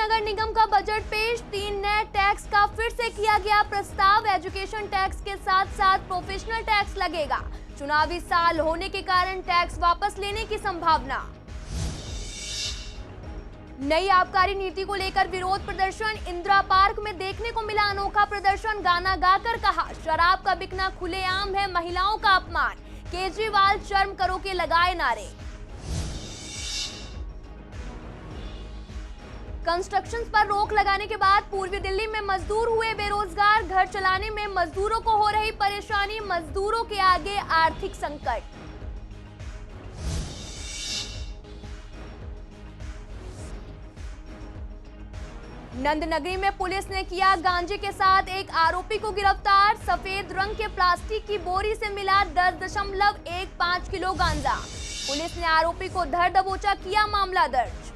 नगर निगम का बजट पेश। 3 नए टैक्स का फिर से किया गया प्रस्ताव। एजुकेशन टैक्स के साथ साथ प्रोफेशनल टैक्स लगेगा। चुनावी साल होने के कारण टैक्स वापस लेने की संभावना। नई आबकारी नीति को लेकर विरोध प्रदर्शन। इंदिरा पार्क में देखने को मिला अनोखा प्रदर्शन। गाना गाकर कहा शराब का बिकना खुलेआम है, महिलाओं का अपमान। केजरीवाल शर्म करो के लगाए नारे। कंस्ट्रक्शंस पर रोक लगाने के बाद पूर्वी दिल्ली में मजदूर हुए बेरोजगार। घर चलाने में मजदूरों को हो रही परेशानी। मजदूरों के आगे आर्थिक संकट। नंदनगरी में पुलिस ने किया गांजे के साथ एक आरोपी को गिरफ्तार। सफेद रंग के प्लास्टिक की बोरी से मिला 10.15 किलो गांजा। पुलिस ने आरोपी को धर दबोचा, किया मामला दर्ज।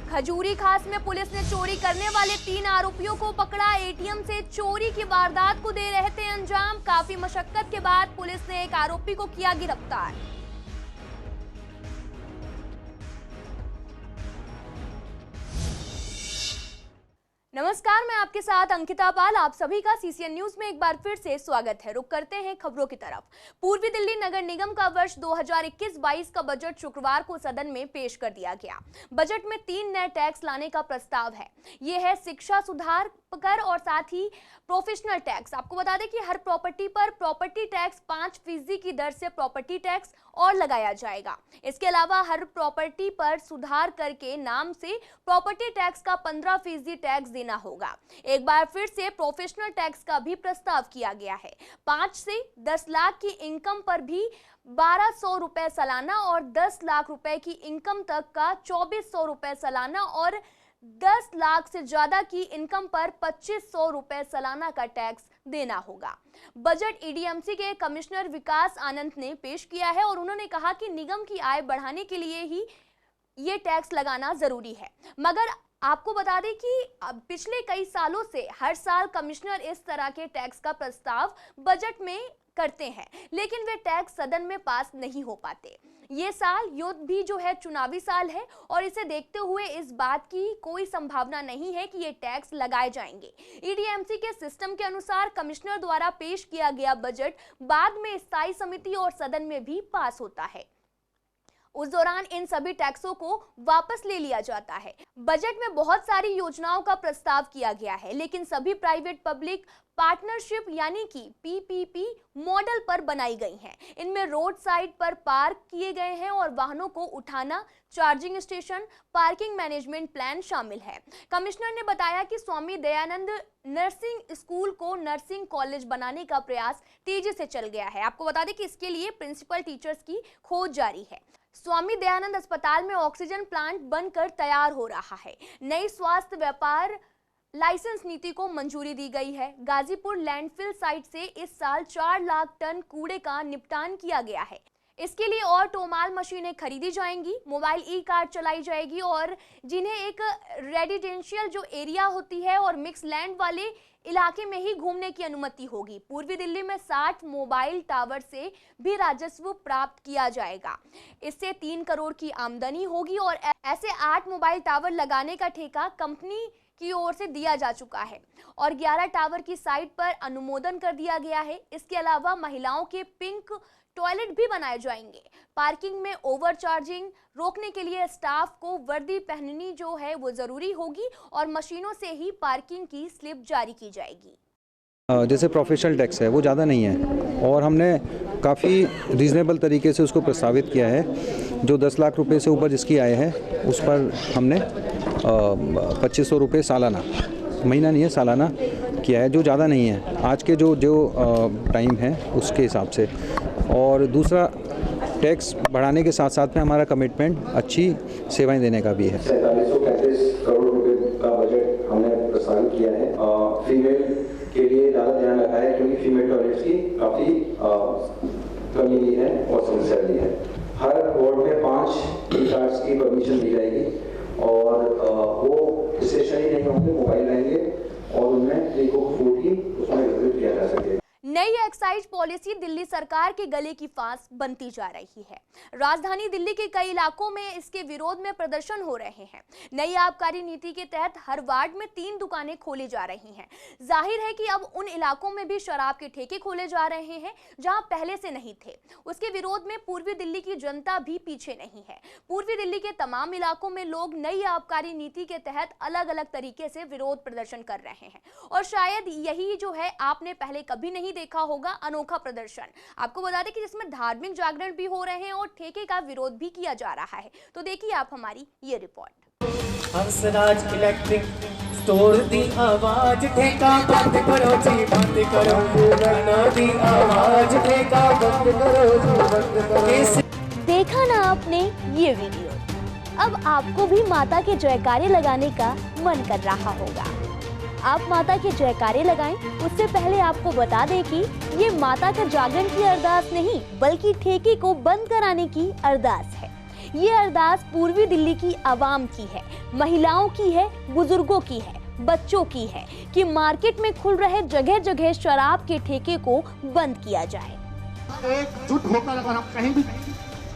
खजूरी खास में पुलिस ने चोरी करने वाले 3 आरोपियों को पकड़ा। एटीएम से चोरी की वारदात को दे रहे थे अंजाम। काफी मशक्कत के बाद पुलिस ने एक आरोपी को किया गिरफ्तार। नमस्कार, मैं आपके साथ अंकिता पाल। आप सभी का सीसीएन न्यूज में एक बार फिर से स्वागत है। रुक करते हैं खबरों की तरफ। पूर्वी दिल्ली नगर निगम का वर्ष 2021-22 का बजट शुक्रवार को सदन में पेश कर दिया गया। बजट में 3 नए टैक्स लाने का प्रस्ताव है। ये है शिक्षा सुधार कर और साथ ही प्रोफेशनल टैक्स। आपको बता दें कि हर प्रॉपर्टी पर प्रॉपर्टी टैक्स 5% की दर से प्रॉपर्टी टैक्स और लगाया जाएगा। इसके अलावा हर प्रॉपर्टी पर सुधार करके नाम से प्रॉपर्टी टैक्स का 15% टैक्स देना होगा। एक बार फिर से प्रोफेशनल टैक्स का भी प्रस्ताव किया गया है। 5 से 10 लाख की इनकम पर भी 1200 रुपए सालाना और 10 लाख रुपए की इनकम तक का 2400 रुपए सालाना और 10 लाख से ज्यादा की इनकम पर 2500 रुपए सालाना का टैक्स देना होगा। बजट ईडीएमसी के कमिश्नर विकास आनंद ने पेश किया है और उन्होंने कहा कि निगम की आय बढ़ाने के लिए ही ये टैक्स लगाना जरूरी है। मगर आपको बता दें कि पिछले कई सालों से हर साल कमिश्नर इस तरह के टैक्स का प्रस्ताव बजट में करते हैं, लेकिन वे टैक्स सदन में पास नहीं हो पाते। ये साल युद्ध भी जो है चुनावी साल है और इसे देखते हुए इस बात की कोई संभावना नहीं है कि ये टैक्स लगाए जाएंगे। ईडीएमसी के सिस्टम के अनुसार कमिश्नर द्वारा पेश किया गया बजट बाद में स्थायी समिति और सदन में भी पास होता है। उस दौरान इन सभी टैक्सों को वापस ले लिया जाता है। बजट में बहुत सारी योजनाओं का प्रस्ताव किया गया है, लेकिन सभी प्राइवेट पब्लिक पार्टनरशिप यानी कि पीपीपी मॉडल पर बनाई गई हैं। इनमें रोड साइड पर पार्क किए गए हैं और वाहनों को उठाना, charging station, parking management plan शामिल है। कमिश्नर ने बताया कि स्वामी दयानंद नर्सिंग स्कूल को नर्सिंग कॉलेज बनाने का प्रयास तेजी से चल गया है। आपको बता दें कि इसके लिए प्रिंसिपल टीचर्स की खोज जारी है। स्वामी दयानंद अस्पताल में ऑक्सीजन प्लांट बनकर तैयार हो रहा है। नई स्वास्थ्य व्यापार लाइसेंस नीति को मंजूरी दी गई है। गाजीपुर लैंडफिल साइट से इस साल 4 लाख टन कूड़े का निपटान किया गया है। इसके लिए और टोमाल मशीनें खरीदी जाएंगी, मोबाइल ई कार्ड चलाई जाएगी और जिन्हें एक रेजिडेंशियल जो एरिया होती है और मिक्स लैंड वाले इलाके में ही घूमने की अनुमति होगी। पूर्वी दिल्ली में 60 मोबाइल टावर से भी राजस्व प्राप्त किया जाएगा। इससे 3 करोड़ की आमदनी होगी और ऐसे 8 मोबाइल टावर लगाने का ठेका कंपनी की ओर से दिया जा चुका है और 11 टावर की साइट पर अनुमोदन कर दिया गया है। इसके अलावा महिलाओं के पिंक टॉयलेट भी बनाए जाएंगे। पार्किंग में ओवर चार्जिंग रोकने के लिए स्टाफ को वर्दी पहननी जो है वो जरूरी होगी और मशीनों से ही पार्किंग की स्लिप जारी की जाएगी। जैसे प्रोफेशनल टैक्स है वो ज़्यादा नहीं है और हमने काफ़ी रीज़नेबल तरीके से उसको प्रस्तावित किया है। जो 10 लाख रुपए से ऊपर जिसकी आय है उस पर हमने 2500 रुपये सालाना, महीना नहीं है सालाना किया है, जो ज़्यादा नहीं है आज के जो टाइम है उसके हिसाब से। और दूसरा टैक्स बढ़ाने के साथ साथ में हमारा कमिटमेंट अच्छी सेवाएं देने का भी है। 4735 करोड़ रुपए का बजट हमने प्रस्तावित किया है। फीमेल के लिए ज़्यादा ध्यान रखा है क्योंकि फीमेल टॉयलेट्स की काफ़ी कमी भी है और समस्या भी है। हर वार्ड में 5 ई कार्ड्स की परमिशन दी जाएगी और वो स्टेशनरी नहीं होंगे, मोबाइल रहेंगे और उनमें 3 को फूड की उसमें वितरित किया जा सके। नई एक्साइज पॉलिसी दिल्ली सरकार के गले की फांस बनती जा रही है। राजधानी दिल्ली के कई इलाकों में इसके विरोध में प्रदर्शन हो रहे हैं। नई आबकारी नीति के तहत हर वार्ड में 3 दुकानें खोली जा रही हैं। जाहिर है कि अब उन इलाकों में भी शराब के ठेके खोले जा रहे हैं जहां पहले से नहीं थे। उसके विरोध में पूर्वी दिल्ली की जनता भी पीछे नहीं है। पूर्वी दिल्ली के तमाम इलाकों में लोग नई आबकारी नीति के तहत अलग अलग तरीके से विरोध प्रदर्शन कर रहे हैं और शायद यही जो है आपने पहले कभी नहीं देखा होगा अनोखा प्रदर्शन। आपको बता दें कि जिसमें धार्मिक जागरण भी हो रहे हैं और ठेके का विरोध भी किया जा रहा है। तो देखिए आप हमारी ये report. Hansraj electric store the आवाज ठेका बंद करो जी बंद करो, दी आवाज ठेका बंद करो जी बंद करो। देखा ना आपने ये वीडियो, अब आपको भी माता के जयकारे लगाने का मन कर रहा होगा। आप माता के जयकारे लगाएं, उससे पहले आपको बता दें कि ये माता का जागरण की अरदास नहीं बल्कि ठेके को बंद कराने की अरदास है। ये अरदास पूर्वी दिल्ली की आवाम की है, महिलाओं की है, बुजुर्गों की है, बच्चों की है कि मार्केट में खुल रहे जगह जगह शराब के ठेके को बंद किया जाए। एकजुट होकर अगर हम कहीं भी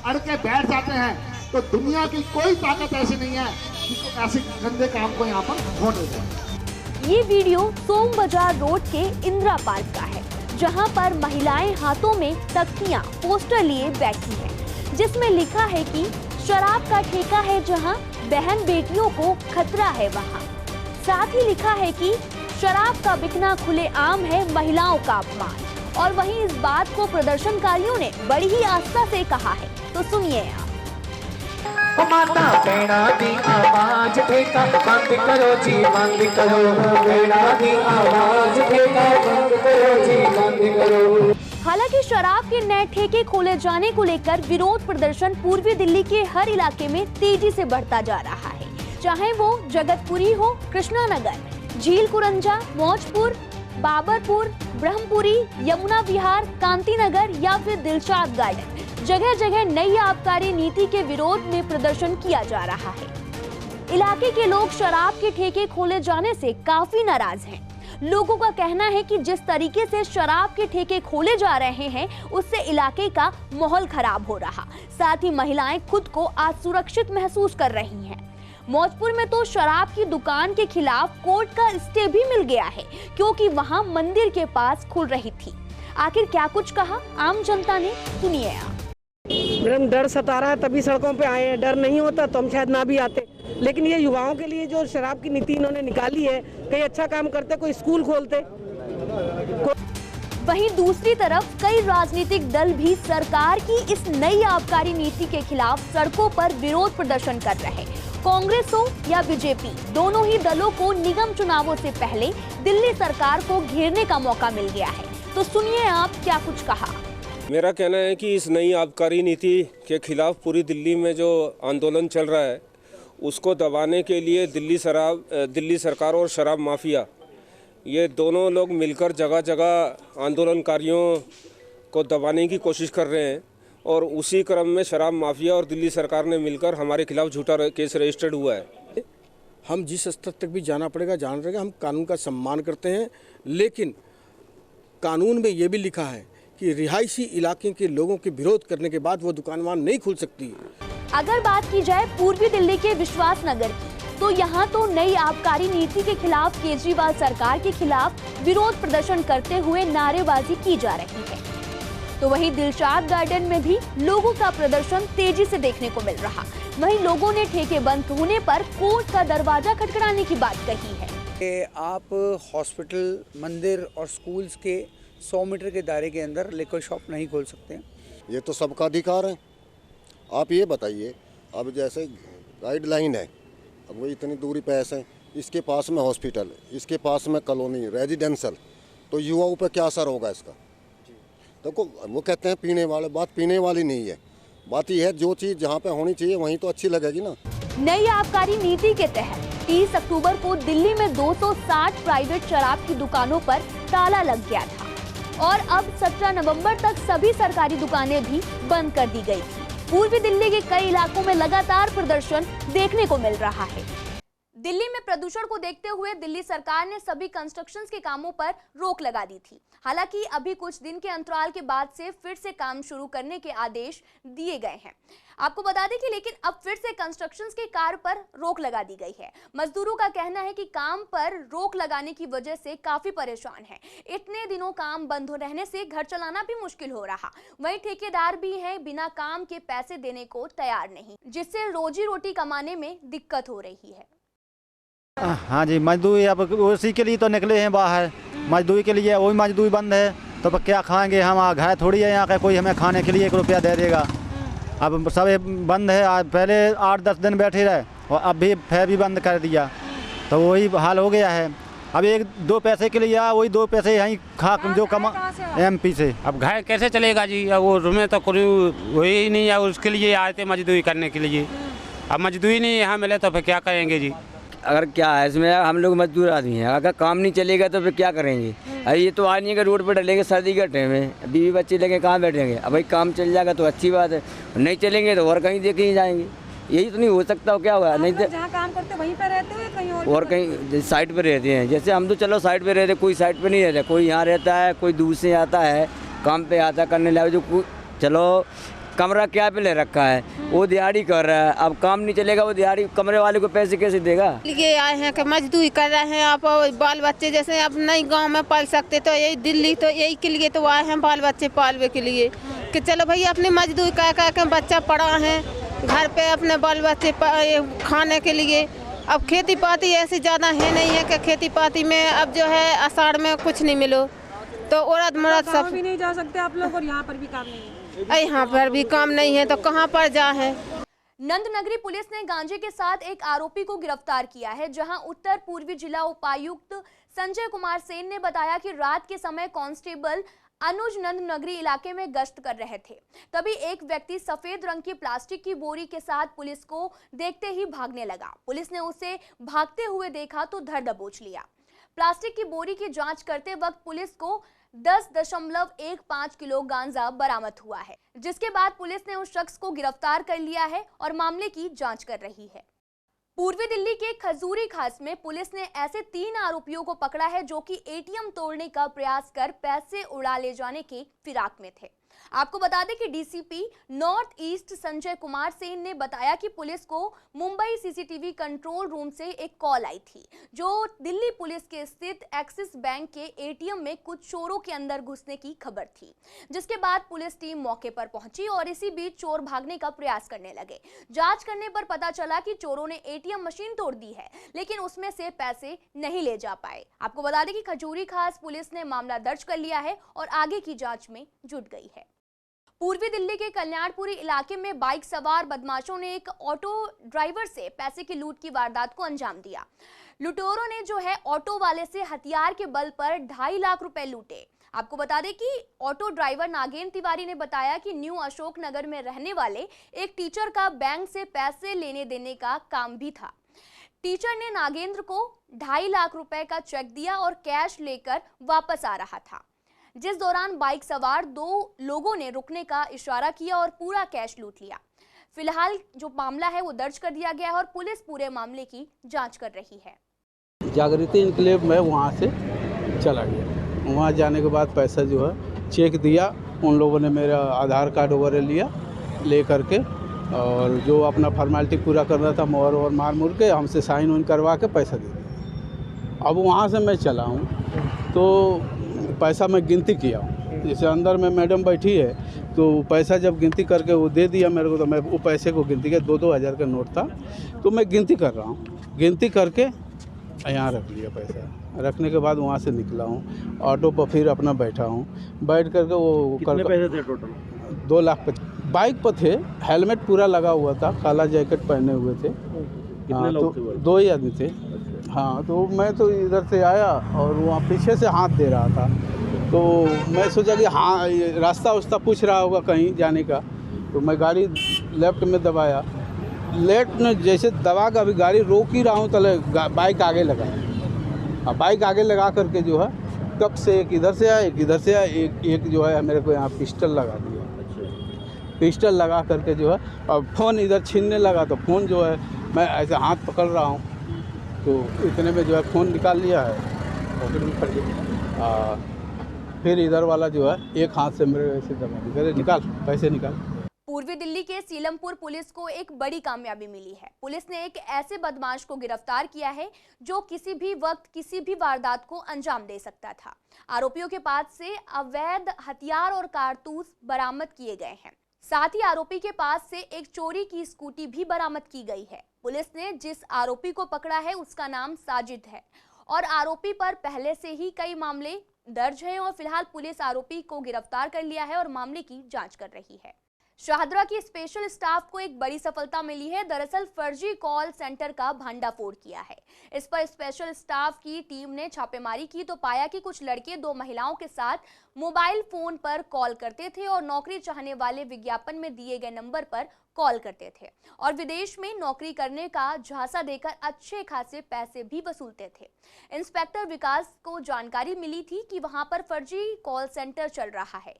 अड़ के बैठ जाते हैं तो दुनिया की कोई ताकत ऐसी नहीं है जिसको ऐसे गंदे काम को यहाँ पर होने दे। ये वीडियो सोम बाजार रोड के इंदिरा पार्क का है, जहां पर महिलाएं हाथों में तख्तियां, पोस्टर लिए बैठी हैं, जिसमें लिखा है कि शराब का ठेका है जहां बहन बेटियों को खतरा है वहां। साथ ही लिखा है कि शराब का बिकना खुलेआम है, महिलाओं का अपमान। और वहीं इस बात को प्रदर्शनकारियों ने बड़ी ही आस्था से कहा है। तो सुनिए आप। माता बेड़ा दी आवाज ठेका बंद करो जी बंद करो, बेड़ा दी आवाज ठेका बंद करो जी बंद करो। हालांकि शराब के नए ठेके खोले जाने को लेकर विरोध प्रदर्शन पूर्वी दिल्ली के हर इलाके में तेजी से बढ़ता जा रहा है, चाहे वो जगतपुरी हो, कृष्णा नगर, झील कुरंजा, मौजपुर, बाबरपुर, ब्रह्मपुरी, यमुना विहार, कांति नगर या फिर दिलशाद गार्डन। जगह जगह नई आबकारी नीति के विरोध में प्रदर्शन किया जा रहा है। इलाके के लोग शराब के ठेके खोले जाने से काफी नाराज हैं। लोगों का कहना है कि जिस तरीके से शराब के ठेके खोले जा रहे हैं उससे इलाके का माहौल खराब हो रहा। साथ ही महिलाएं खुद को असुरक्षित महसूस कर रही हैं। मौजपुर में तो शराब की दुकान के खिलाफ कोर्ट का स्टे भी मिल गया है क्योंकि वहां मंदिर के पास खुल रही थी। आखिर क्या कुछ कहा आम जनता ने, सुनिए आप। मैडम डर सता रहा है तभी सड़कों पे आए हैं, डर नहीं होता तो हम शायद ना भी आते। लेकिन ये युवाओं के लिए जो शराब की नीति इन्होंने निकाली है, कहीं अच्छा काम करते, कोई स्कूल खोलते। वहीं दूसरी तरफ कई राजनीतिक दल भी सरकार की इस नई आबकारी नीति के खिलाफ सड़कों पर विरोध प्रदर्शन कर रहे हैं। कांग्रेस हो या बीजेपी, दोनों ही दलों को निगम चुनावों से पहले दिल्ली सरकार को घेरने का मौका मिल गया है। तो सुनिए आप क्या कुछ कहा। मेरा कहना है कि इस नई आबकारी नीति के खिलाफ पूरी दिल्ली में जो आंदोलन चल रहा है उसको दबाने के लिए दिल्ली सरकार और शराब माफिया, ये दोनों लोग मिलकर जगह जगह आंदोलनकारियों को दबाने की कोशिश कर रहे हैं। और उसी क्रम में शराब माफिया और दिल्ली सरकार ने मिलकर हमारे खिलाफ झूठा केस रजिस्टर्ड हुआ है। हम जिस स्तर तक भी जाना पड़ेगा जान रहे हैं, हम कानून का सम्मान करते हैं, लेकिन कानून में ये भी लिखा है कि रिहायशी इलाके के लोगों के विरोध करने के बाद वो दुकान वहाँ नहीं खुल सकती। अगर बात की जाए पूर्वी दिल्ली के विश्वास नगर की, तो यहाँ तो नई आबकारी नीति के खिलाफ केजरीवाल सरकार के खिलाफ विरोध प्रदर्शन करते हुए नारेबाजी की जा रही है। तो वहीं दिलशाद गार्डन में भी लोगों का प्रदर्शन तेजी से देखने को मिल रहा। वहीं लोगों ने ठेके बंद होने पर कोर्ट का दरवाजा खटखटाने की बात कही है। आप हॉस्पिटल, मंदिर और स्कूल्स के 100 मीटर के दायरे के अंदर लिकर शॉप नहीं खोल सकते हैं। ये तो सबका अधिकार है। आप ये बताइए, अब जैसे गाइडलाइन है, अब वो इतनी दूरी पे ऐसे, इसके पास में हॉस्पिटल, इसके पास में कॉलोनी, रेजिडेंशियल, तो युवाओं पे क्या असर होगा इसका? तो वो कहते हैं पीने वाले, बात पीने वाली नहीं है। बात यह है जो चीज़ जहाँ पे होनी चाहिए वहीं तो अच्छी लगेगी ना। नई आबकारी नीति के तहत 30 अक्टूबर को दिल्ली में 260 प्राइवेट शराब की दुकानों पर ताला लग गया था और अब 17 नवंबर तक सभी सरकारी दुकानें भी बंद कर दी गई थी। पूर्वी दिल्ली के कई इलाकों में लगातार प्रदर्शन देखने को मिल रहा है। दिल्ली में प्रदूषण को देखते हुए दिल्ली सरकार ने सभी कंस्ट्रक्शन के कामों पर रोक लगा दी थी। हालांकि अभी कुछ दिन के अंतराल के बाद से फिर से काम शुरू करने के आदेश दिए गए हैं। आपको बता दें कि लेकिन अब फिर से कंस्ट्रक्शन के कार्य पर रोक लगा दी गई है। मजदूरों का कहना है कि काम पर रोक लगाने की वजह से काफी परेशान है। इतने दिनों काम बंद हो रहने से घर चलाना भी मुश्किल हो रहा। वहीं ठेकेदार भी हैं बिना काम के पैसे देने को तैयार नहीं, जिससे रोजी रोटी कमाने में दिक्कत हो रही है। हाँ जी, मजदूरी अब उसी के लिए तो निकले हैं बाहर, मजदूरी के लिए। वही मजदूरी बंद है तो क्या खाएंगे हम? घर थोड़ी है यहाँ का कोई हमें खाने के लिए 1 रुपया दे देगा। अब सब बंद है। आज पहले 8-10 दिन बैठे रहे और अब भी फिर भी बंद कर दिया, तो वही हाल हो गया है। अब 1-2 पैसे के लिए या वही 2 पैसे यहीं खा जो कमा MP से। अब घर कैसे चलेगा जी? अब वो रूम में तो कोई वही नहीं है, उसके लिए आए थे मजदूरी करने के लिए। अब मजदूरी नहीं यहाँ मिले तो फिर क्या करेंगे जी? अगर क्या है इसमें, हम लोग मजदूर आदमी हैं, अगर काम नहीं चलेगा तो फिर क्या करेंगे? अरे ये तो आज नहीं कि रोड पर डलेंगे सर्दी के टाइम में, बीवी बच्चे लेके कहाँ बैठेंगे? अब भाई काम चल जाएगा तो अच्छी बात है, नहीं चलेंगे तो और कहीं देखे ही जाएंगे। यही तो नहीं हो सकता, क्या हुआ? नहीं तो जहाँ काम करते वहीं पर रहते हो कहीं और कहीं साइड पर रहते हैं। जैसे हम तो चलो साइड पर रहते, कोई साइड पर नहीं रहता, कोई यहाँ रहता है, कोई दूर से आता है काम पे आता करने लगा। जो चलो कमरा क्या पे ले रखा है, वो दिहाड़ी कर रहा है। अब काम नहीं चलेगा, वो दिहाड़ी कमरे वाले को पैसे कैसे देगा? ये आए हैं कि मजदूरी कर रहे हैं। आप बाल बच्चे जैसे अब नहीं गांव में पाल सकते तो यही दिल्ली, तो यही के लिए तो आए हैं बाल बच्चे पालने के लिए कि चलो भैया अपनी मजदूरी कर के बच्चा पढ़ा है घर पे अपने बाल बच्चे खाने के लिए। अब खेती पाती ऐसी ज़्यादा है नहीं है कि खेती पाती में अब जो है आषाढ़ में कुछ नहीं मिलो तो औरत मर्द सब भी नहीं जा सकते आप लोग, और यहाँ पर भी काम नहीं है। यहाँ पर भी काम नहीं है तो कहाँ पर जा है? नंदनगरी पुलिस ने गांजे के साथ एक आरोपी को गिरफ्तार किया है, जहां उत्तर पूर्वी जिला उपायुक्त संजय कुमार सेन ने बताया कि रात के समय कांस्टेबल अनुज नंदनगरी इलाके में गश्त कर रहे थे, तभी एक व्यक्ति सफेद रंग की प्लास्टिक की बोरी के साथ पुलिस को देखते ही भागने लगा। पुलिस ने उसे भागते हुए देखा तो धर दबोच लिया। प्लास्टिक की बोरी की जांच करते वक्त पुलिस को 10.15 किलो गांजा बरामद हुआ है, जिसके बाद पुलिस ने उस शख्स को गिरफ्तार कर लिया है और मामले की जांच कर रही है। पूर्वी दिल्ली के खजूरी खास में पुलिस ने ऐसे 3 आरोपियों को पकड़ा है जो कि ATM तोड़ने का प्रयास कर पैसे उड़ा ले जाने के फिराक में थे। आपको बता दें कि DCP north east Sanjay Kumar Sen ने बताया कि पुलिस को मुंबई CCTV कंट्रोल रूम से एक कॉल आई थी, जो दिल्ली पुलिस के स्थित एक्सिस बैंक के ATM में कुछ चोरों के अंदर घुसने की खबर थी, जिसके बाद पुलिस टीम मौके पर पहुंची और इसी बीच चोर भागने का प्रयास करने लगे। जांच करने पर पता चला कि चोरों ने ATM मशीन तोड़ दी है, लेकिन उसमें से पैसे नहीं ले जा पाए। आपको बता दें कि खजूरी खास पुलिस ने मामला दर्ज कर लिया है और आगे की जांच में जुट गई है। पूर्वी दिल्ली के कल्याणपुरी इलाके में बाइक सवार बदमाशों ने एक ऑटो ड्राइवर से पैसे की लूट की वारदात को अंजाम दिया। लुटेरों ने जो है ऑटो वाले से हथियार के बल पर 2.5 लाख रुपए लूटे। आपको बता दें कि ऑटो ड्राइवर नागेंद्र तिवारी ने बताया कि न्यू अशोक नगर में रहने वाले एक टीचर का बैंक से पैसे लेने देने का काम भी था। टीचर ने नागेंद्र को 2.5 लाख रुपए का चेक दिया और कैश लेकर वापस आ रहा था, जिस दौरान बाइक सवार 2 लोगों ने रुकने का इशारा किया और पूरा कैश लूट लिया। फिलहाल जो मामला है वो दर्ज कर दिया गया है और पुलिस पूरे मामले की जांच कर रही है। जागृति इनक्लेव में वहाँ से चला गया। वहाँ जाने के बाद पैसा जो है चेक दिया, उन लोगों ने मेरा आधार कार्ड वगैरह लिया, ले करके और जो अपना फॉर्मेलिटी पूरा करना था मोहर और मार मुर के हमसे साइन वाइन करवा के पैसा दे दिया। अब वहाँ से मैं चला हूँ तो पैसा मैं गिनती किया हूँ, जैसे अंदर में मैडम बैठी है तो पैसा जब गिनती करके वो दे दिया मेरे को, तो मैं वो पैसे को गिनती किया। 2-2 हज़ार का नोट था, तो मैं गिनती कर रहा हूँ। गिनती करके यहाँ रख लिया पैसा। रखने के बाद वहाँ से निकला हूँ, ऑटो पर फिर अपना बैठा हूँ। बैठ करके वो कितने पैसे थे टोटल? 2 लाख। बाइक पर थे, हेलमेट पूरा लगा हुआ था, काला जैकेट पहने हुए थे। कितने लोग थे? 2 ही आदमी थे। हाँ, तो मैं तो इधर से आया और वहाँ पीछे से हाथ दे रहा था, तो मैं सोचा कि हाँ रास्ता उस्ता पूछ रहा होगा कहीं जाने का, तो मैं गाड़ी लेफ्ट में दबाया। लेफ्ट में जैसे दबा कर अभी गाड़ी रोक ही रहा हूँ तो बाइक आगे लगाया। अब बाइक आगे लगा करके जो है तब से एक इधर से आया, एक इधर से आया, एक जो है मेरे को यहाँ पिस्टल लगा दिया। पिस्टल लगा करके जो है और फ़ोन इधर छीनने लगा, तो फ़ोन जो है मैं ऐसे हाथ पकड़ रहा हूँ तो इतने में जो है फ़ोन निकाल लिया है, पॉकेट में फट गया। फिर इधर वाला जो है एक हाथ से मेरे ऐसे दबा दी, कहते निकाल पैसे निकाल। पूर्वी दिल्ली के सीलमपुर पुलिस को एक बड़ी कामयाबी मिली है। पुलिस ने एक ऐसे बदमाश को गिरफ्तार किया है जो किसी भी वक्त किसी भी वारदात को अंजाम दे सकता था। आरोपियों के पास से अवैध हथियार और कारतूस बरामद किए गए हैं। साथ ही आरोपी के पास से एक चोरी की स्कूटी भी बरामद की गई है। पुलिस ने जिस आरोपी को पकड़ा है उसका नाम साजिद है और आरोपी पर पहले से ही कई मामले दर्ज हैं और फिलहाल पुलिस आरोपी को गिरफ्तार कर लिया है और मामले की जांच कर रही है। शाहदरा की स्पेशल स्टाफ को एक बड़ी सफलता मिली है। दरअसल फर्जी कॉल सेंटर का भंडाफोड़ किया है। इस पर स्पेशल स्टाफ की टीम ने छापेमारी की तो पाया कि कुछ लड़के 2 महिलाओं के साथ मोबाइल फोन पर कॉल करते थे और नौकरी चाहने वाले विज्ञापन में दिए गए नंबर पर कॉल करते थे और विदेश में नौकरी करने का झांसा देकर अच्छे खासे पैसे भी वसूलते थे। इंस्पेक्टर विकास को जानकारी मिली थी कि वहां पर फर्जी कॉल सेंटर चल रहा है।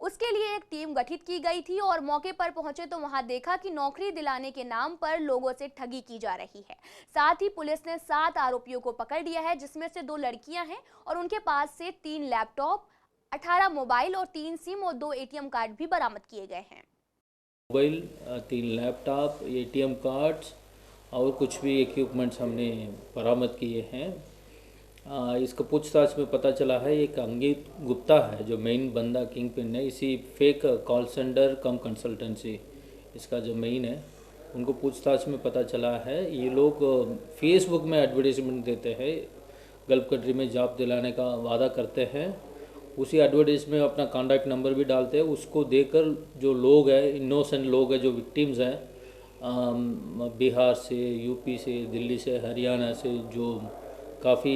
उसके लिए एक टीम गठित की गई थी और मौके पर पहुंचे तो वहां देखा कि नौकरी दिलाने के नाम पर लोगों से ठगी की जा रही है। साथ ही पुलिस ने 7 आरोपियों को पकड़ लिया है, जिसमें से 2 लड़कियां हैं और उनके पास से 3 लैपटॉप, 18 मोबाइल और 3 सिम और 2 ATM कार्ड भी बरामद किए गए हैं। मोबाइल, 3 लैपटॉप, ATM कार्ड्स और कुछ भी इक्विपमेंट्स हमने बरामद किए हैं। इसका पूछताछ में पता चला है एक अंकित गुप्ता है जो मेन बंदा किंग पिन है इसी फेक कॉल सेंटर कम कंसल्टेंसी, इसका जो मेन है। उनको पूछताछ में पता चला है ये लोग फेसबुक में एडवर्टाइजमेंट देते हैं, गल्फ कंट्री में जॉब दिलाने का वादा करते हैं। उसी एडवर्टाइज में अपना कॉन्टैक्ट नंबर भी डालते हैं। उसको देकर जो लोग हैं, इनोसेंट लोग हैं, जो विक्टिम्स हैं, बिहार से, यूपी से, दिल्ली से, हरियाणा से, जो काफ़ी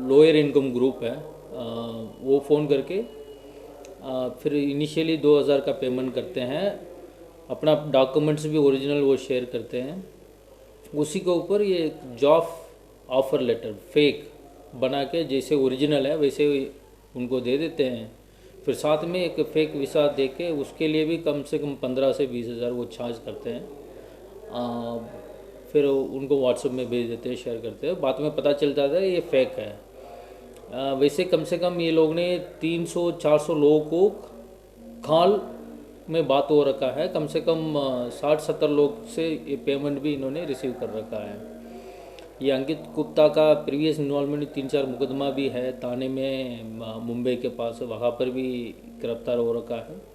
लोअर इनकम ग्रुप है, वो फ़ोन करके फिर इनिशियली 2000 का पेमेंट करते हैं। अपना डॉक्यूमेंट्स भी ओरिजिनल वो शेयर करते हैं। उसी के ऊपर ये जॉब ऑफ़र लेटर फेक बना के जैसे ओरिजिनल है वैसे उनको दे देते हैं। फिर साथ में एक फेक वीसा दे के उसके लिए भी कम से कम 15 से 20 हज़ार वो चार्ज करते हैं। फिर उनको व्हाट्सएप में भेज देते हैं, शेयर करते हैं। बाद में पता चलता था ये फेक है। वैसे कम से कम ये लोग ने 300-400 लोगों को कॉल में बात हो रखा है। कम से कम 60-70 लोग से ये पेमेंट भी इन्होंने रिसीव कर रखा है। ये अंकित गुप्ता का प्रीवियस इन्वॉल्वमेंट 3-4 मुकदमा भी है थाने में, मुंबई के पास, वहाँ पर भी गिरफ्तार हो रखा है।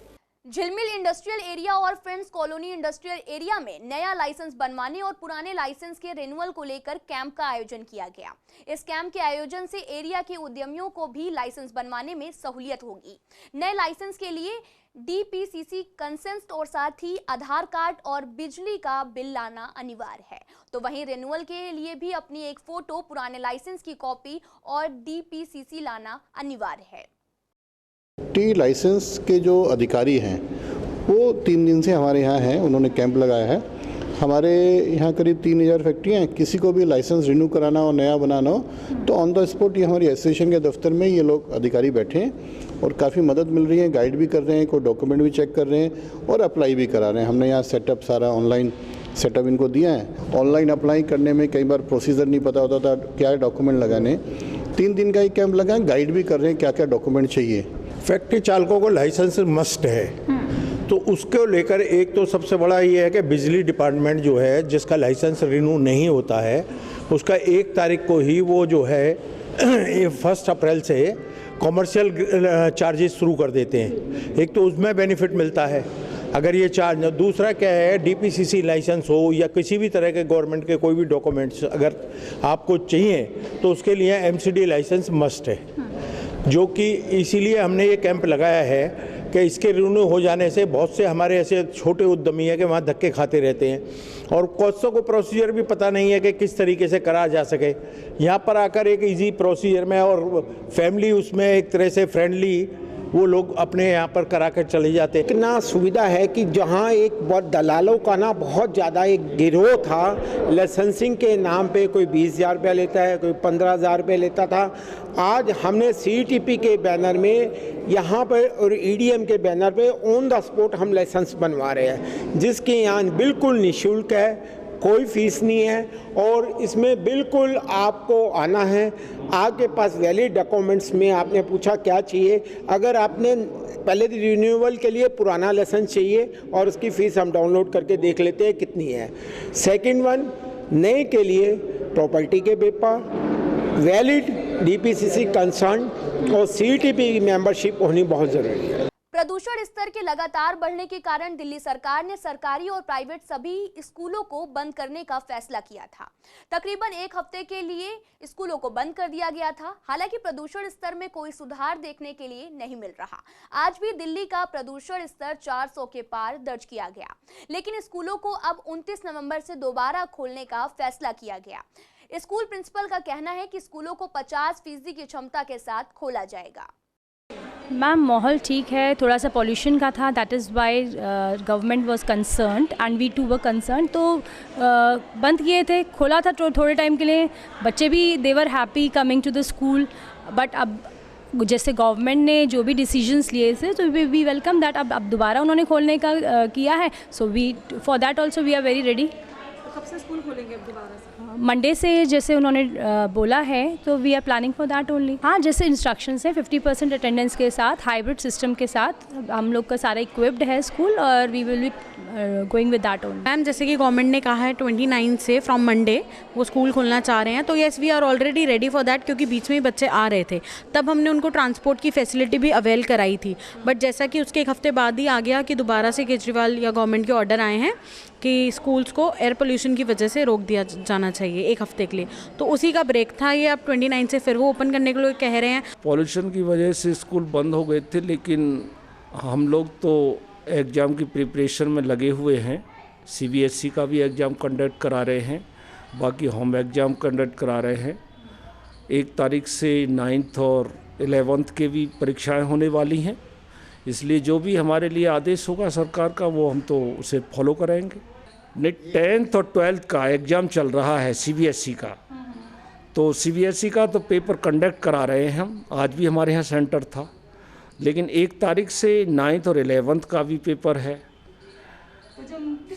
झिलमिल इंडस्ट्रियल एरिया और फ्रेंड्स कॉलोनी इंडस्ट्रियल एरिया में नया लाइसेंस बनवाने और पुराने लाइसेंस के रिन्यूअल को लेकर कैंप का आयोजन किया गया। इस कैंप के आयोजन से एरिया के उद्यमियों को भी लाइसेंस बनवाने में सहूलियत होगी। नए लाइसेंस के लिए DPCC कंसेंट और साथ ही आधार कार्ड और बिजली का बिल लाना अनिवार्य है। तो वहीं रिन्यूअल के लिए भी अपनी एक फोटो, पुराने लाइसेंस की कॉपी और DPCC लाना अनिवार्य है। लाइसेंस के जो अधिकारी हैं वो 3 दिन से हमारे यहाँ हैं, उन्होंने कैंप लगाया है। हमारे यहाँ करीब 3000 फैक्ट्रियाँ हैं। किसी को भी लाइसेंस रिन्यू कराना हो, नया बनाना हो तो ऑन द स्पॉट ये हमारी एसोसिएशन के दफ्तर में ये लोग अधिकारी बैठे हैं और काफ़ी मदद मिल रही है, गाइड भी कर रहे हैं, कोई डॉक्यूमेंट भी चेक कर रहे हैं और अप्लाई भी करा रहे हैं। हमने यहाँ सेटअप सारा ऑनलाइन सेटअप इनको दिया है। ऑनलाइन अप्लाई करने में कई बार प्रोसीजर नहीं पता होता था, क्या डॉक्यूमेंट लगाने। 3 दिन का ही कैंप लगा है, गाइड भी कर रहे हैं क्या क्या डॉक्यूमेंट चाहिए। फैक्ट्री चालकों को लाइसेंस मस्ट है, तो उसको लेकर एक तो सबसे बड़ा ये है कि बिजली डिपार्टमेंट जो है जिसका लाइसेंस रिन्यू नहीं होता है उसका 1 तारीख को ही वो जो है 1 अप्रैल से कॉमर्शियल चार्जेस शुरू कर देते हैं। एक तो उसमें बेनिफिट मिलता है अगर ये चार्ज। दूसरा क्या है, DPCC लाइसेंस हो या किसी भी तरह के गवर्नमेंट के कोई भी डॉक्यूमेंट्स अगर आपको चाहिए तो उसके लिए MCD लाइसेंस मस्ट है, जो कि इसीलिए हमने ये कैंप लगाया है कि इसके रिन्यू हो जाने से बहुत से हमारे ऐसे छोटे उद्यमी हैं कि वहाँ धक्के खाते रहते हैं और कौशों को प्रोसीजर भी पता नहीं है कि किस तरीके से करा जा सके। यहाँ पर आकर एक इजी प्रोसीजर में और फैमिली उसमें एक तरह से फ्रेंडली वो लोग अपने यहाँ पर करा कर चले जाते हैं। इतना सुविधा है कि जहाँ एक बहुत दलालों का ना बहुत ज़्यादा एक गिरोह था, लाइसेंसिंग के नाम पे कोई 20,000 रुपया लेता है, कोई 15,000 रुपये लेता था। आज हमने CTP के बैनर में यहाँ पर और EDM के बैनर पे ऑन द स्पॉट हम लाइसेंस बनवा रहे हैं, जिसके यहाँ बिल्कुल निःशुल्क है, कोई फीस नहीं है और इसमें बिल्कुल आपको आना है। आपके पास वैलिड डॉक्यूमेंट्स में आपने पूछा क्या चाहिए, अगर आपने पहले रिन्यूअल के लिए पुराना लाइसेंस चाहिए और उसकी फ़ीस हम डाउनलोड करके देख लेते हैं कितनी है। सेकंड वन, नए के लिए प्रॉपर्टी के पेपर, वैलिड डीपीसीसी कंसर्न और सीईटीपी मेंबरशिप होनी बहुत ज़रूरी है। प्रदूषण स्तर के लगातार बढ़ने के कारण दिल्ली सरकार ने सरकारी और प्राइवेट सभी स्कूलों को बंद करने का फैसला किया था। तकरीबन एक हफ्ते के लिए स्कूलों को बंद कर दिया गया था। हालांकि प्रदूषण स्तर में कोई सुधार देखने के लिए नहीं मिल रहा। आज भी दिल्ली का प्रदूषण स्तर 400 के पार दर्ज किया गया, लेकिन स्कूलों को अब 29 नवंबर से दोबारा खोलने का फैसला किया गया। स्कूल प्रिंसिपल का कहना है कि स्कूलों को 50% की क्षमता के साथ खोला जाएगा। मैम, माहौल ठीक है, थोड़ा सा पॉल्यूशन का था, that is why government was concerned and we too were concerned, तो बंद किए थे, खोला था थोड़े टाइम के लिए। बच्चे भी they were happy coming to the school, but अब जैसे गवर्नमेंट ने जो भी डिसीजंस लिए थे तो वी वेलकम दैट। अब दोबारा उन्होंने खोलने का किया है, so we for that also we are very ready. कब से स्कूल खोलेंगे अब दोबारा से? मंडे से जैसे उन्होंने बोला है, तो we are planning for that only. हाँ, जैसे इंस्ट्रक्शंस है 50% अटेंडेंस के साथ, हाइब्रिड सिस्टम के साथ हम लोग का सारा इक्विप्ड है स्कूल और we will be going with that only. Ma'am, जैसे कि गवर्नमेंट ने कहा है 29 से फ्रॉम मंडे वो स्कूल खोलना चाह रहे हैं, तो yes we are already ready for that, क्योंकि बीच में ही बच्चे आ रहे थे, तब हमने उनको ट्रांसपोर्ट की फैसिलिटी भी अवेल कराई थी। बट जैसा कि उसके एक हफ्ते बाद ही आ गया कि दोबारा से केजरीवाल या गवर्नमेंट के ऑर्डर आए हैं कि स्कूल्स को एयर पोल्यूशन की वजह से रोक दिया जाना चाहिए एक हफ्ते के लिए, तो उसी का ब्रेक था ये। अब 29 से फिर वो ओपन करने के लिए कह रहे हैं। पॉल्यूशन की वजह से स्कूल बंद हो गए थे, लेकिन हम लोग तो एग्ज़ाम की प्रिपरेशन में लगे हुए हैं। CBSE का भी एग्ज़ाम कंडक्ट करा रहे हैं, बाकी होम एग्ज़ाम कंडक्ट करा रहे हैं। 1 तारीख से 9th और 11th के भी परीक्षाएं होने वाली हैं, इसलिए जो भी हमारे लिए आदेश होगा सरकार का वो हम तो उसे फॉलो करेंगे। 10th और 12th का एग्ज़ाम चल रहा है CBSE का, तो CBSE का तो पेपर कंडक्ट करा रहे हैं हम। आज भी हमारे यहाँ सेंटर था, लेकिन 1 तारीख से 9th और 11th का भी पेपर है।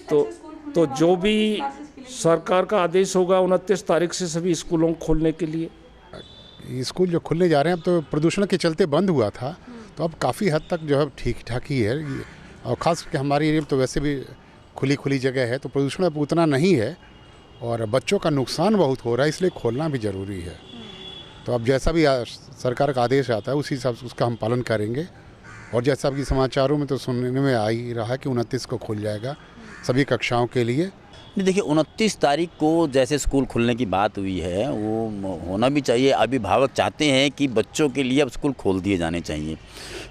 तो जो भी सरकार का आदेश होगा 29 तारीख से सभी स्कूलों को खोलने के लिए। स्कूल जो खुलने जा रहे हैं, अब तो प्रदूषण के चलते बंद हुआ था, तो अब काफ़ी हद तक जो है ठीक ठाक ही है। और ख़ास करके हमारे एरिया में तो वैसे भी खुली जगह है, तो प्रदूषण अब उतना नहीं है और बच्चों का नुकसान बहुत हो रहा है, इसलिए खोलना भी ज़रूरी है। तो अब जैसा भी सरकार का आदेश आता है उसी हिसाब से उसका हम पालन करेंगे। और जैसा कि समाचारों में तो सुनने में आ ही रहा है कि 29 को खुल जाएगा सभी कक्षाओं के लिए। देखिए, 29 तारीख को जैसे स्कूल खुलने की बात हुई है वो होना भी चाहिए। अभिभावक चाहते हैं कि बच्चों के लिए अब स्कूल खोल दिए जाने चाहिए,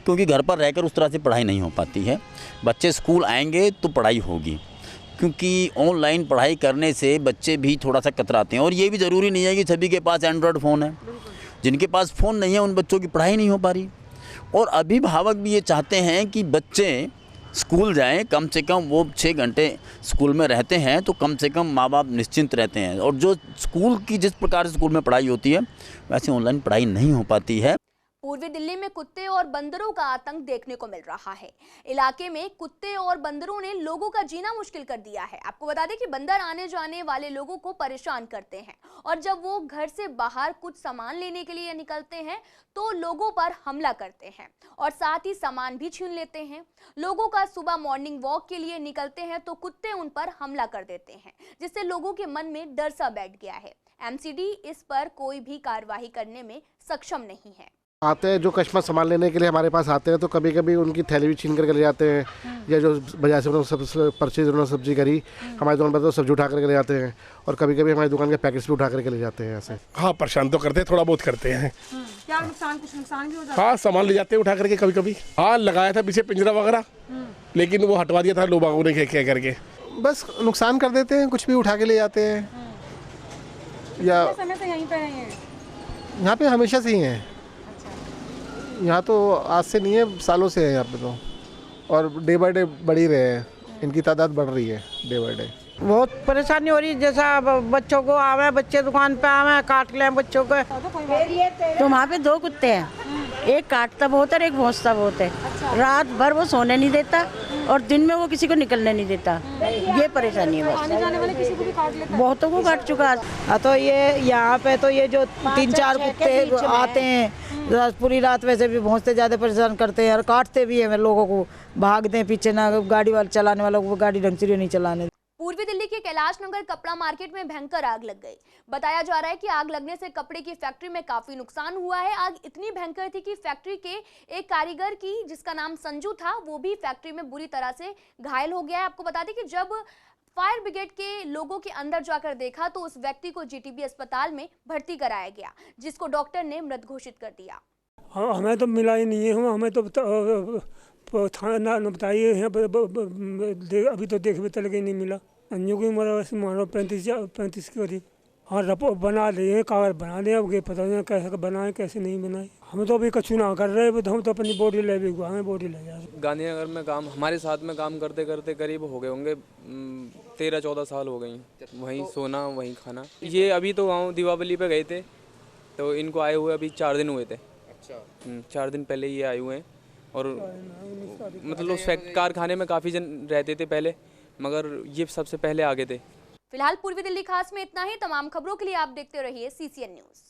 क्योंकि घर पर रहकर उस तरह से पढ़ाई नहीं हो पाती है। बच्चे स्कूल आएंगे तो पढ़ाई होगी, क्योंकि ऑनलाइन पढ़ाई करने से बच्चे भी थोड़ा सा कतराते हैं। और ये भी ज़रूरी नहीं है कि सभी के पास एंड्रॉयड फ़ोन है, जिनके पास फ़ोन नहीं है उन बच्चों की पढ़ाई नहीं हो पा रही। और अभिभावक भी ये चाहते हैं कि बच्चे स्कूल जाएं, कम से कम वो 6 घंटे स्कूल में रहते हैं तो कम से कम माँ बाप निश्चिंत रहते हैं। और जो स्कूल की जिस प्रकार से स्कूल में पढ़ाई होती है वैसे ऑनलाइन पढ़ाई नहीं हो पाती है। पूर्वी दिल्ली में कुत्ते और बंदरों का आतंक देखने को मिल रहा है। इलाके में कुत्ते और बंदरों ने लोगों का जीना मुश्किल कर दिया है। आपको बता दें कि बंदर आने जाने वाले लोगों को परेशान करते हैं और जब वो घर से बाहर कुछ सामान लेने के लिए निकलते हैं तो लोगों पर हमला करते हैं और साथ ही सामान भी छीन लेते हैं। लोगों का सुबह मॉर्निंग वॉक के लिए निकलते हैं तो कुत्ते उन पर हमला कर देते हैं, जिससे लोगों के मन में डर सा बैठ गया है। MCD इस पर कोई भी कार्रवाई करने में सक्षम नहीं है। आते हैं जो कस्टमर सामान लेने के लिए हमारे पास आते हैं, तो कभी कभी उनकी थैली भी छीन करके ले जाते हैं, या जो बाजार से उन्होंने परचेज उन्होंने सब्जी करी हमारी दुकान पर तो सब्जी उठा करके ले जाते हैं, और कभी कभी हमारी दुकान के पैकेट्स भी उठा करके ले जाते हैं ऐसे। हाँ, परेशान तो करते हैं, थोड़ा बहुत करते हैं। क्या नुकसान, कुछ नुकसान भी हो जाता है? हाँ, सामान ले जाते हैं उठा करके कभी कभी। हाँ, लगाया था पीछे पिंजरा वगैरह, लेकिन वो हटवा दिया था लोगों ने क्या करके। बस नुकसान कर देते हैं, कुछ भी उठा के ले जाते हैं। या समय से यहीं पे हैं? यहाँ पे हमेशा से ही हैं। यहाँ तो आज से नहीं है, सालों से है यहाँ पे तो, और डे बाय डे बढ़ ही रहे हैं, इनकी तादाद बढ़ रही है डे बाय डे। बहुत परेशानी हो रही है, जैसा बच्चों को आवे, बच्चे दुकान पे आवे काट लें बच्चों को। तो वहाँ पे 2 कुत्ते हैं, एक काटता बहुत है, एक भौंकता बहुत है। रात भर वो सोने नहीं देता और दिन में वो किसी को निकलने नहीं देता। ये परेशानी है बस। आने जाने वाले किसी को भी काट लेता है। बहुतों को काट चुका है। तो ये यहाँ पे तो ये जो 3-4 कुत्ते आते हैं पूरी रात वैसे भी पहुँचते ज़्यादा परेशान करते हैं और काटते भी हैं लोगों को, भागते हैं पीछे ना गाड़ी वाले चलाने वालों को गाड़ी ढंग से नहीं चलाने। पूर्वी दिल्ली के कैलाश नगर कपड़ा मार्केट में भयंकर आग लग गई। बताया जा रहा है कि आग लगने से कपड़े की फैक्ट्री में काफी नुकसान हुआ है। आग इतनी भयंकर थी कि फैक्ट्री के एक कारीगर की, जिसका नाम संजू था, वो भी फैक्ट्री में बुरी तरह से घायल हो गया है। आपको बता दें कि जब फायर ब्रिगेड के लोगों के अंदर जाकर देखा तो उस व्यक्ति को जीटीबी अस्पताल में भर्ती कराया गया, जिसको डॉक्टर ने मृत घोषित कर दिया। हमें तो मिला ही नहीं है, हमें तो थाना बताइए, अभी तो देखने तक ही नहीं मिला। अंजू की उम्र वैसे मानो 35 के करीब। हाँ, रपो बना लिए, कागज बना लिए, अब ये पता नहीं कैसे बनाए कैसे नहीं बनाए। हम तो अभी कछु ना कर रहे, हम तो अपनी बॉडी ले भी हुआ, हमें बॉडी ले जा। गांधीनगर में काम, हमारे साथ में काम करते करते करीब हो गए होंगे 13-14 साल हो गई। वहीं सोना वहीं खाना। ये अभी तो गाँव दीपावली पे गए थे, तो इनको आए हुए अभी 4 दिन हुए थे। अच्छा, 4 दिन पहले ये आए हुए हैं। और मतलब उस कारखाने में काफ़ी जन रहते थे पहले, मगर ये सबसे पहले आगे थे। फिलहाल पूर्वी दिल्ली खास में इतना ही। तमाम खबरों के लिए आप देखते रहिए CCN न्यूज़।